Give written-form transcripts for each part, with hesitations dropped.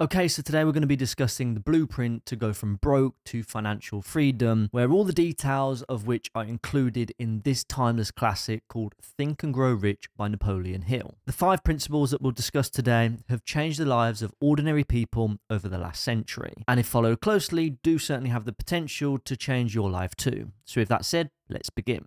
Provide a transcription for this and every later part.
Okay, so today we're going to be discussing the blueprint to go from broke to financial freedom, where all the details of which are included in this timeless classic called Think and Grow Rich by Napoleon Hill. The 5 principles that we'll discuss today have changed the lives of ordinary people over the last century, and if followed closely, do certainly have the potential to change your life too. So with that said, let's begin.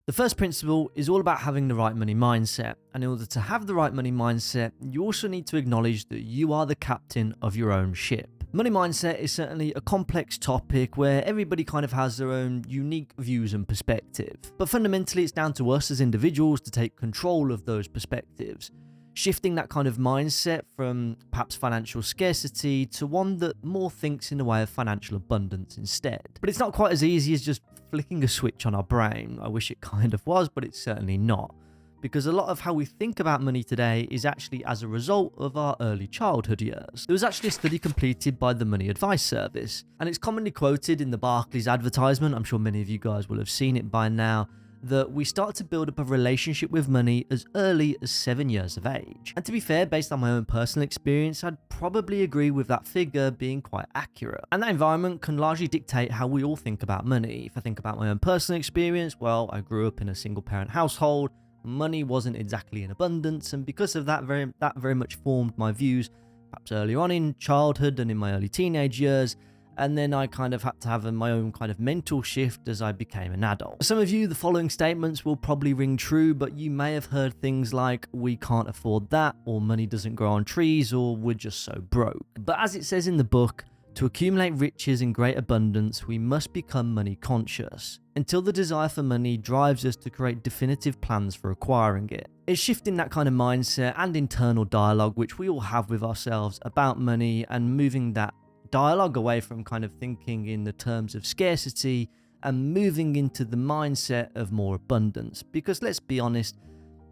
The first principle is all about having the right money mindset. And in order to have the right money mindset, you also need to acknowledge that you are the captain of your own ship. Money mindset is certainly a complex topic where everybody kind of has their own unique views and perspective. But fundamentally, it's down to us as individuals to take control of those perspectives, shifting that kind of mindset from perhaps financial scarcity to one that more thinks in the way of financial abundance instead. But it's not quite as easy as just flicking a switch on our brain. I wish it kind of was, but it's certainly not. Because a lot of how we think about money today is actually as a result of our early childhood years. There was actually a study completed by the Money Advice Service, and it's commonly quoted in the Barclays advertisement, I'm sure many of you guys will have seen it by now, that we start to build up a relationship with money as early as 7 years of age. And to be fair, based on my own personal experience, I'd probably agree with that figure being quite accurate. And that environment can largely dictate how we all think about money. If I think about my own personal experience, well, I grew up in a single parent household. Money wasn't exactly in abundance, and because of that very much formed my views perhaps early on in childhood and in my early teenage years. And then I kind of had to have my own kind of mental shift as I became an adult. For some of you, the following statements will probably ring true, but you may have heard things like, we can't afford that, or money doesn't grow on trees, or we're just so broke. But as it says in the book, to accumulate riches in great abundance, we must become money conscious, until the desire for money drives us to create definitive plans for acquiring it. It's shifting that kind of mindset and internal dialogue which we all have with ourselves about money, and moving that dialogue away from kind of thinking in the terms of scarcity and moving into the mindset of more abundance. Because let's be honest,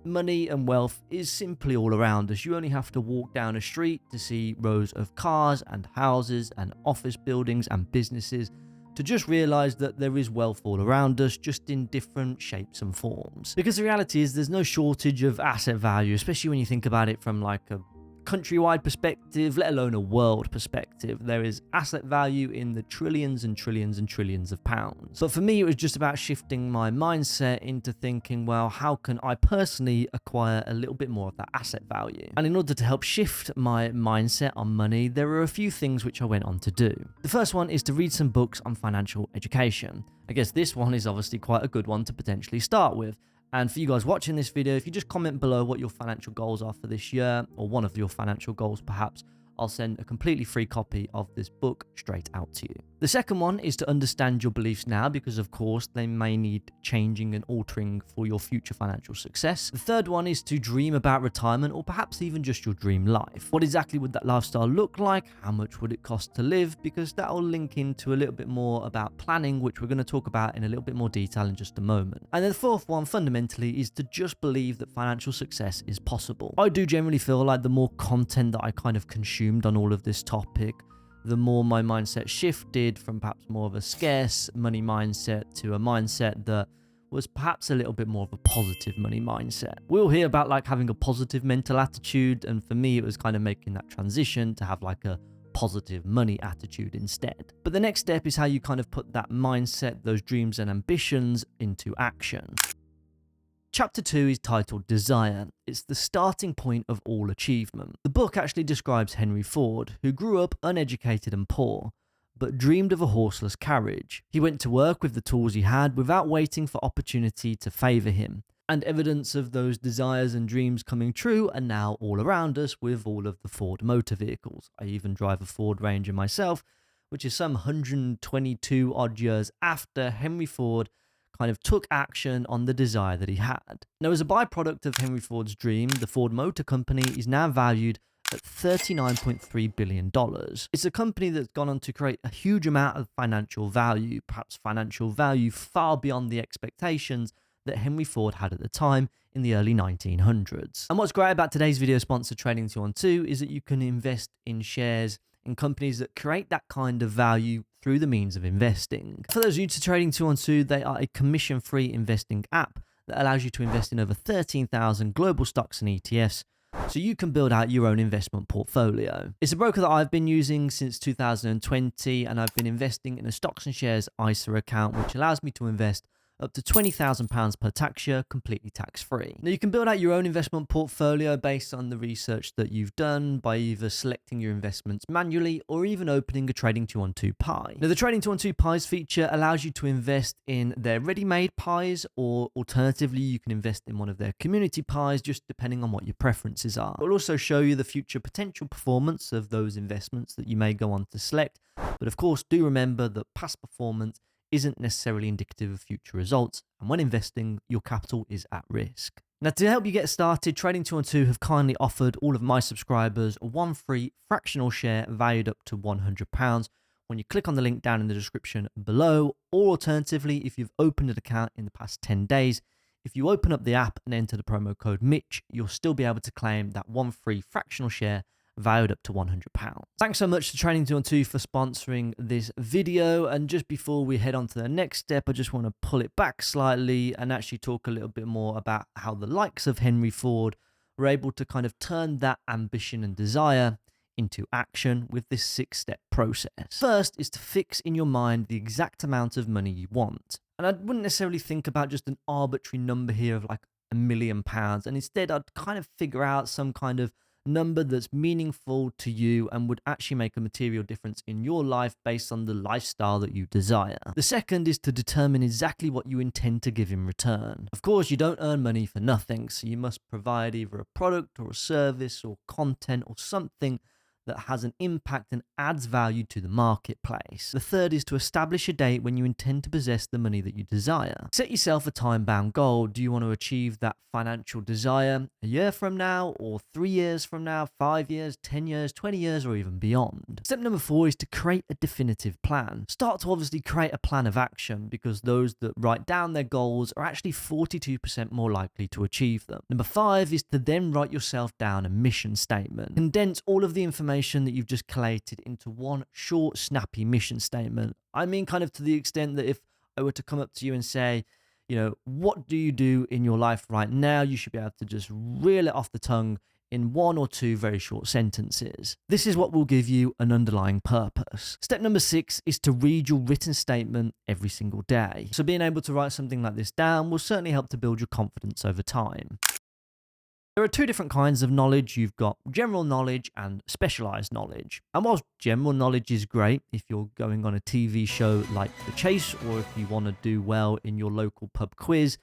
money and wealth is simply all around us. You only have to walk down a street to see rows of cars and houses and office buildings and businesses to just realize that there is wealth all around us, just in different shapes and forms. Because the reality is there's no shortage of asset value, especially when you think about it from like a countrywide perspective, let alone a world perspective. There is asset value in the trillions and trillions and trillions of pounds. But for me, it was just about shifting my mindset into thinking, well, how can I personally acquire a little bit more of that asset value? And in order to help shift my mindset on money, there are a few things which I went on to do. The first one is to read some books on financial education. I guess this one is obviously quite a good one to potentially start with. And for you guys watching this video, if you just comment below what your financial goals are for this year, or one of your financial goals perhaps, I'll send a completely free copy of this book straight out to you. The second one is to understand your beliefs now, because of course they may need changing and altering for your future financial success. The third one is to dream about retirement, or perhaps even just your dream life. What exactly would that lifestyle look like? How much would it cost to live? Because that will link into a little bit more about planning, which we're going to talk about in a little bit more detail in just a moment. And then the fourth one fundamentally is to just believe that financial success is possible. I do generally feel like the more content that I kind of consumed on all of this topic, the more my mindset shifted from perhaps more of a scarce money mindset to a mindset that was perhaps a little bit more of a positive money mindset. We'll hear about like having a positive mental attitude, and for me it was kind of making that transition to have like a positive money attitude instead. But the next step is how you kind of put that mindset, those dreams and ambitions into action. Chapter 2 is titled Desire. It's the starting point of all achievement. The book actually describes Henry Ford, who grew up uneducated and poor, but dreamed of a horseless carriage. He went to work with the tools he had without waiting for opportunity to favour him. And evidence of those desires and dreams coming true are now all around us with all of the Ford motor vehicles. I even drive a Ford Ranger myself, which is some 122 odd years after Henry Ford kind of took action on the desire that he had. Now, as a byproduct of Henry Ford's dream, the Ford Motor Company is now valued at $39.3 billion. It's a company that's gone on to create a huge amount of financial value, perhaps financial value far beyond the expectations that Henry Ford had at the time in the early 1900s. And what's great about today's video sponsor, Trading 212, is that you can invest in shares in companies that create that kind of value through the means of investing. For those new to Trading 212, they are a commission-free investing app that allows you to invest in over 13,000 global stocks and ETFs so you can build out your own investment portfolio. It's a broker that I've been using since 2020, and I've been investing in a stocks and shares ISA account, which allows me to invest up to £20,000 per tax year, completely tax-free. Now, you can build out your own investment portfolio based on the research that you've done by either selecting your investments manually or even opening a Trading 212 pie. Now, the Trading 212 pies feature allows you to invest in their ready-made pies, or alternatively, you can invest in one of their community pies, just depending on what your preferences are. It will also show you the future potential performance of those investments that you may go on to select. But of course, do remember that past performance isn't necessarily indicative of future results, and when investing, your capital is at risk. Now, to help you get started, Trading 212 have kindly offered all of my subscribers one free fractional share valued up to £100 when you click on the link down in the description below, or alternatively, if you've opened an account in the past 10 days, if you open up the app and enter the promo code Mitch, you'll still be able to claim that one free fractional share valued up to £100. Thanks so much to Trading 212 for sponsoring this video. And just before we head on to the next step, I just want to pull it back slightly and actually talk a little bit more about how the likes of Henry Ford were able to kind of turn that ambition and desire into action with this 6-step process. First is to fix in your mind the exact amount of money you want. And I wouldn't necessarily think about just an arbitrary number here of like £1 million. And instead, I'd kind of figure out some kind of number that's meaningful to you and would actually make a material difference in your life based on the lifestyle that you desire. The second is to determine exactly what you intend to give in return. Of course, you don't earn money for nothing, so you must provide either a product or a service or content or something that has an impact and adds value to the marketplace. The third is to establish a date when you intend to possess the money that you desire. Set yourself a time-bound goal. Do you want to achieve that financial desire a year from now, or 3 years from now, 5 years, 10 years, 20 years, or even beyond? Step number 4 is to create a definitive plan. Start to obviously create a plan of action, because those that write down their goals are actually 42% more likely to achieve them. Number 5 is to then write yourself down a mission statement. Condense all of the information that you've just collated into one short, snappy mission statement. I mean, kind of to the extent that if I were to come up to you and say, you know, what do you do in your life right now? You should be able to just reel it off the tongue in 1 or 2 very short sentences. This is what will give you an underlying purpose. Step number 6 is to read your written statement every single day. So being able to write something like this down will certainly help to build your confidence over time. There are 2 different kinds of knowledge. You've got general knowledge and specialized knowledge. And whilst general knowledge is great if you're going on a TV show like The Chase, or if you want to do well in your local pub quiz,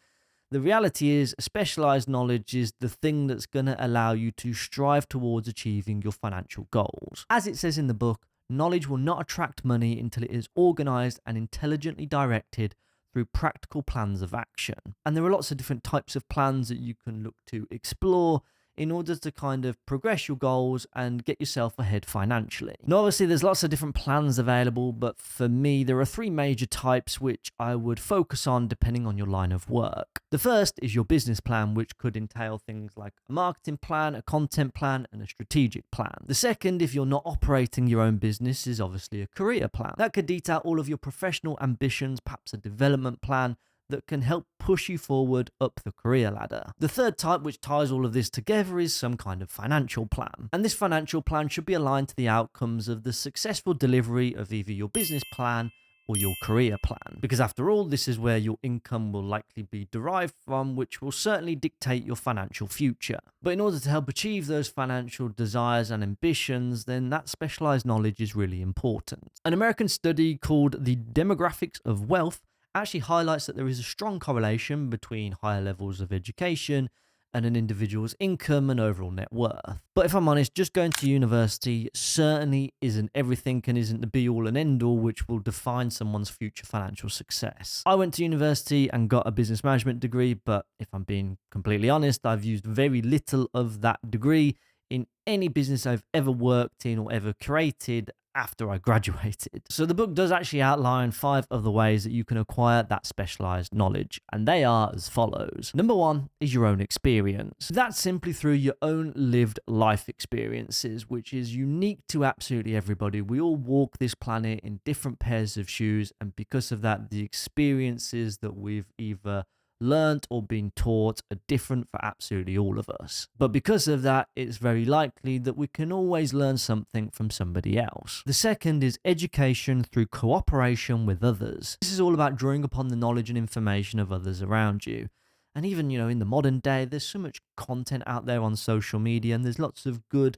the reality is specialized knowledge is the thing that's going to allow you to strive towards achieving your financial goals. As it says in the book, knowledge will not attract money until it is organized and intelligently directed through practical plans of action. And there are lots of different types of plans that you can look to explore in order to kind of progress your goals and get yourself ahead financially. Now, obviously, there's lots of different plans available, but for me, there are 3 major types which I would focus on depending on your line of work. The first is your business plan, which could entail things like a marketing plan, a content plan, and a strategic plan. The second, if you're not operating your own business, is obviously a career plan. That could detail all of your professional ambitions, perhaps a development plan that can help push you forward up the career ladder. The third type, which ties all of this together, is some kind of financial plan. And this financial plan should be aligned to the outcomes of the successful delivery of either your business plan or your career plan. Because after all, this is where your income will likely be derived from, which will certainly dictate your financial future. But in order to help achieve those financial desires and ambitions, then that specialized knowledge is really important. An American study called The Demographics of Wealth actually highlights that there is a strong correlation between higher levels of education and an individual's income and overall net worth. But if I'm honest, just going to university certainly isn't everything and isn't the be-all and end-all which will define someone's future financial success. I went to university and got a business management degree, but if I'm being completely honest, I've used very little of that degree in any business I've ever worked in or ever created after I graduated. So the book does actually outline 5 of the ways that you can acquire that specialized knowledge, and they are as follows. Number 1 is your own experience. That's simply through your own lived life experiences, which is unique to absolutely everybody. We all walk this planet in different pairs of shoes, and because of that, the experiences that we've either learnt or been taught are different for absolutely all of us. But because of that, it's very likely that we can always learn something from somebody else. The second is education through cooperation with others. This is all about drawing upon the knowledge and information of others around you. And even, in the modern day, there's so much content out there on social media, and there's lots of good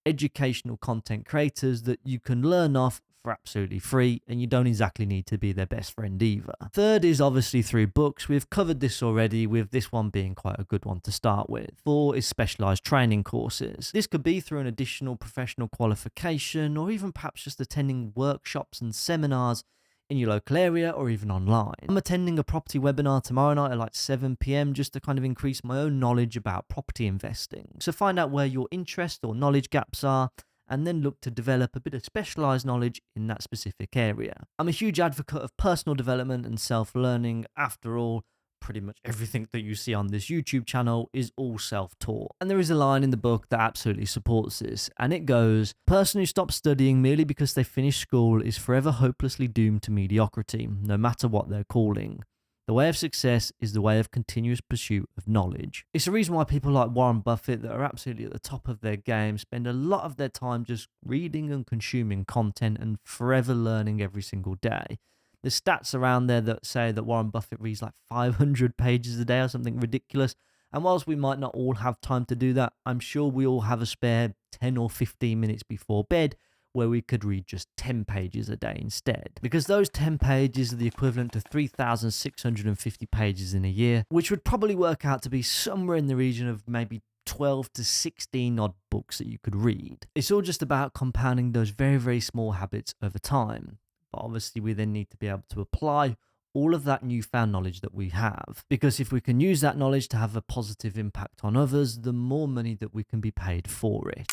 educational content creators that you can learn off for absolutely free, and you don't exactly need to be their best friend either. Third is obviously through books. We've covered this already, with this one being quite a good one to start with. 4 is specialized training courses. This could be through an additional professional qualification, or even perhaps just attending workshops and seminars in your local area or even online. I'm attending a property webinar tomorrow night at like 7 p.m. just to kind of increase my own knowledge about property investing. So find out where your interest or knowledge gaps are, and then look to develop a bit of specialized knowledge in that specific area. I'm a huge advocate of personal development and self-learning. After all, pretty much everything that you see on this YouTube channel is all self-taught. And there is a line in the book that absolutely supports this, and it goes, "The person who stops studying merely because they finished school is forever hopelessly doomed to mediocrity, no matter what their calling. The way of success is the way of continuous pursuit of knowledge." It's the reason why people like Warren Buffett, that are absolutely at the top of their game, spend a lot of their time just reading and consuming content and forever learning every single day. There's stats around there that say that Warren Buffett reads like 500 pages a day or something ridiculous. And whilst we might not all have time to do that, I'm sure we all have a spare 10 or 15 minutes before bed where we could read just 10 pages a day instead. Because those 10 pages are the equivalent to 3,650 pages in a year, which would probably work out to be somewhere in the region of maybe 12 to 16 odd books that you could read. It's all just about compounding those very, very small habits over time. But obviously, we then need to be able to apply all of that newfound knowledge that we have. Because if we can use that knowledge to have a positive impact on others, the more money that we can be paid for it.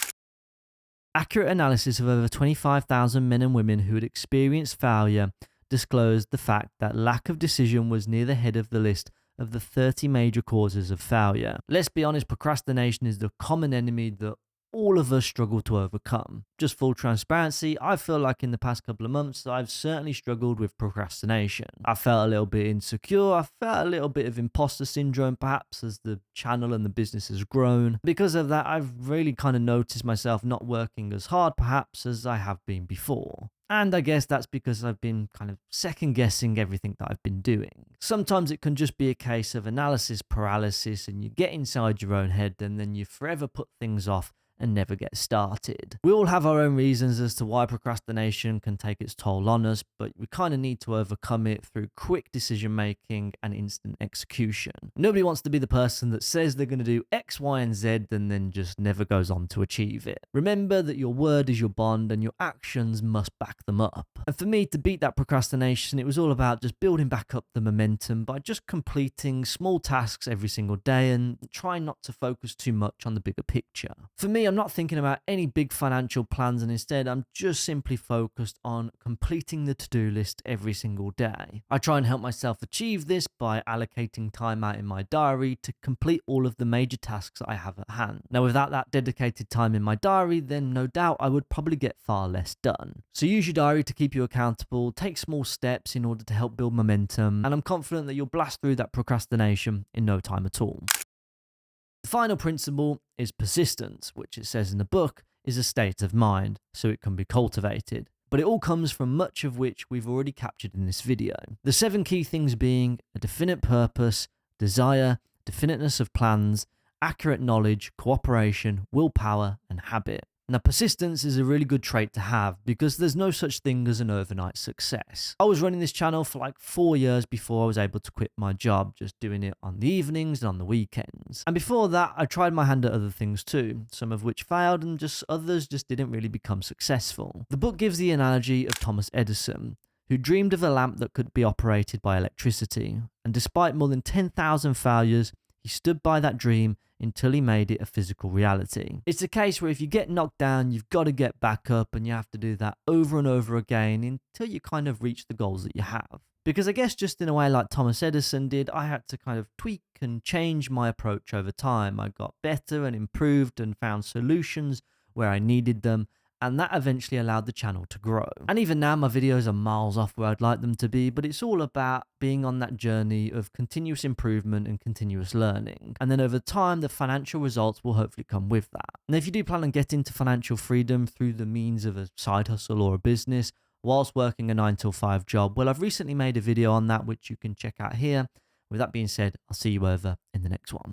Accurate analysis of over 25,000 men and women who had experienced failure disclosed the fact that lack of decision was near the head of the list of the 30 major causes of failure. Let's be honest, procrastination is the common enemy that all of us struggle to overcome. Just full transparency, I feel like in the past couple of months, I've certainly struggled with procrastination. I felt a little bit insecure. I felt a little bit of imposter syndrome, perhaps, as the channel and the business has grown. Because of that, I've really kind of noticed myself not working as hard, perhaps, as I have been before. And I guess that's because I've been kind of second guessing everything that I've been doing. Sometimes it can just be a case of analysis paralysis, and you get inside your own head and then you forever put things off and never get started. We all have our own reasons as to why procrastination can take its toll on us, but we kind of need to overcome it through quick decision making and instant execution. Nobody wants to be the person that says they're going to do X, Y, and Z and then just never goes on to achieve it. Remember that your word is your bond and your actions must back them up. And for me, to beat that procrastination, it was all about just building back up the momentum by just completing small tasks every single day and trying not to focus too much on the bigger picture. For me, I'm not thinking about any big financial plans, and instead I'm just simply focused on completing the to-do list every single day. I try and help myself achieve this by allocating time out in my diary to complete all of the major tasks I have at hand. Now, without that dedicated time in my diary, then no doubt I would probably get far less done. So use your diary to keep you accountable, take small steps in order to help build momentum, and I'm confident that you'll blast through that procrastination in no time at all. The final principle is persistence, which it says in the book is a state of mind, so it can be cultivated. But it all comes from much of which we've already captured in this video. The 7 key things being a definite purpose, desire, definiteness of plans, accurate knowledge, cooperation, willpower, and habit. Now, persistence is a really good trait to have because there's no such thing as an overnight success. I was running this channel for like 4 years before I was able to quit my job, just doing it on the evenings and on the weekends. And before that, I tried my hand at other things too, some of which failed and just others just didn't really become successful. The book gives the analogy of Thomas Edison, who dreamed of a lamp that could be operated by electricity. And despite more than 10,000 failures, he stood by that dream until he made it a physical reality. It's a case where if you get knocked down, you've got to get back up, and you have to do that over and over again until you kind of reach the goals that you have. Because I guess just in a way like Thomas Edison did, I had to kind of tweak and change my approach over time. I got better and improved and found solutions where I needed them, and that eventually allowed the channel to grow. And even now, my videos are miles off where I'd like them to be, but it's all about being on that journey of continuous improvement and continuous learning. And then over time, the financial results will hopefully come with that. And if you do plan on getting to financial freedom through the means of a side hustle or a business, whilst working a 9 to 5 job, well, I've recently made a video on that, which you can check out here. With that being said, I'll see you over in the next one.